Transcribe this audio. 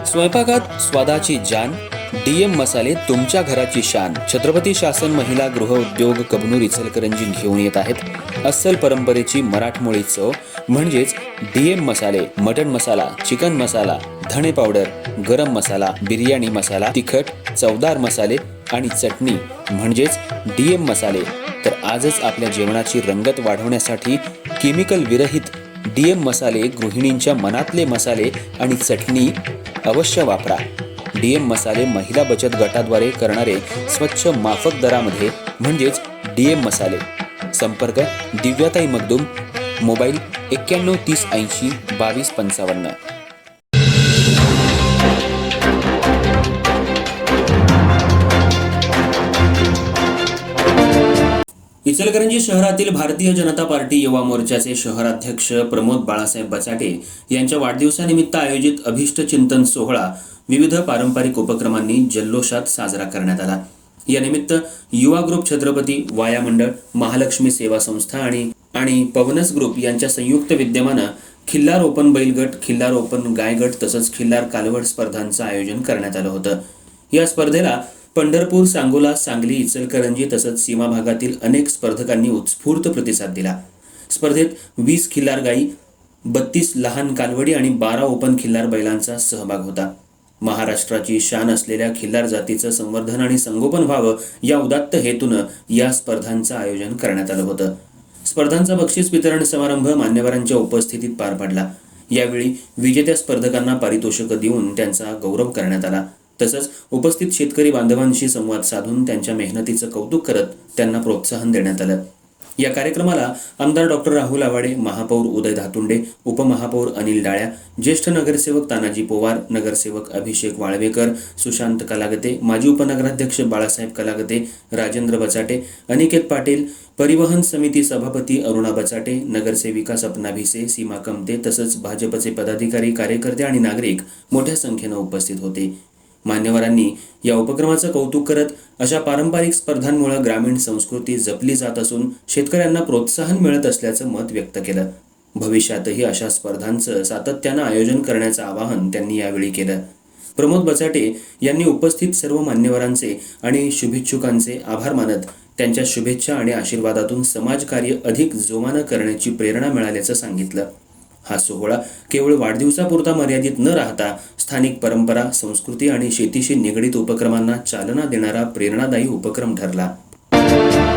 स्वयंपाकात स्वादाची जान, डीएम मसाले तुमच्या घराची शान. छत्रपती शासन महिला गृह उद्योग कबनूर इचलकरंजी घेऊन येत आहेत अस्सल परंपरेची मराठमोळी चव म्हणजेच डीएम मसाले. मटन मसाला, चिकन मसाला, धणे पावडर, गरम मसाला, बिर्याणी मसाला, तिखट चवदार मसाले आणि चटणी म्हणजेच डीएम मसाले. तर आजच आपल्या जेवणाची रंगत वाढवण्यासाठी केमिकल विरहित डीएम मसाले, गृहिणींच्या मनातले मसाले आणि चटणी अवश्य वापरा. डीएम मसाले महिला बचत गटाद्वारे करणारे स्वच्छ माफक दरामध्ये म्हणजेच डीएम मसाले. संपर्क दिव्याताई मगदूम, मोबाईल 91 30 80 22 55. इचलकरंजी शहरातील भारतीय जनता पार्टी युवा मोर्चाचे शहराध्यक्ष प्रमोद बाळासाहेब बचाटे यांच्या वाढदिवसानिमित्त आयोजित अभिष्ट चिंतन सोहळा विविध पारंपरिक उपक्रमांनी जल्लोषात साजरा करण्यात आला. या निमित्त युवा ग्रुप छत्रपती, वाया मंडळ, महालक्ष्मी सेवा संस्था आणि पवनस ग्रुप यांच्या संयुक्त विद्यमानं खिल्लार ओपन बैलगट, खिल्लार ओपन गायगट तसंच खिल्लार कालवड स्पर्धांचं आयोजन करण्यात आलं होतं. या स्पर्धेला पंढरपूर, सांगोला, सांगली, इचलकरंजी तसंच सीमा भागातील अनेक स्पर्धकांनी उत्स्फूर्त प्रतिसाद दिला. स्पर्धेत 20 खिल्लार गाई, 32 लहान कालवडी आणि 12 ओपन खिल्लार बैलांचा सहभाग होता. महाराष्ट्राची शान असलेल्या खिल्लार जातीचं संवर्धन आणि संगोपन व्हावं या उदात्त हेतूनं या स्पर्धांचं आयोजन करण्यात आलं होतं. स्पर्धांचा बक्षीस वितरण समारंभ मान्यवरांच्या उपस्थितीत पार पडला. यावेळी विजेत्या स्पर्धकांना पारितोषिकं देऊन त्यांचा गौरव करण्यात आला. तसंच उपस्थित शेतकरी बांधवांशी संवाद साधून त्यांच्या मेहनतीचं कौतुक करत त्यांना प्रोत्साहन देण्यात आलं. या कार्यक्रमाला आमदार डॉक्टर राहुल आवाडे, महापौर उदय धातुंडे, उपमहापौर अनिल डाळ्या, ज्येष्ठ नगरसेवक तानाजी पोवार, नगरसेवक अभिषेक वाळवेकर, सुशांत कलागते, माजी उपनगराध्यक्ष बाळासाहेब कलागते, राजेंद्र बचाटे, अनिकेत पाटील, परिवहन समिती सभापती अरुणा बचाटे, नगरसेविका सपना भिसे, सीमा कमते तसंच भाजपचे पदाधिकारी, कार्यकर्ते आणि नागरिक मोठ्या संख्येनं उपस्थित होते. मान्यवरांनी या उपक्रमाचं कौतुक करत अशा पारंपरिक स्पर्धांमुळे ग्रामीण संस्कृती जपली जात असून शेतकऱ्यांना प्रोत्साहन मिळत असल्याचं मत व्यक्त केलं. भविष्यातही अशा स्पर्धांचं सातत्यानं आयोजन करण्याचं आवाहन त्यांनी यावेळी केलं. प्रमोद बचाटे यांनी उपस्थित सर्व मान्यवरांचे आणि शुभेच्छुकांचे आभार मानत त्यांच्या शुभेच्छा आणि आशीर्वादातून समाजकार्य अधिक जोमानं करण्याची प्रेरणा मिळाल्याचं सांगितलं. हा सोहळा केवळ वाढदिवसापुरता मर्यादित न राहता स्थानिक परंपरा, संस्कृती आणि शेतीशी निगडीत उपक्रमांना चालना देणारा प्रेरणादायी उपक्रम ठरला.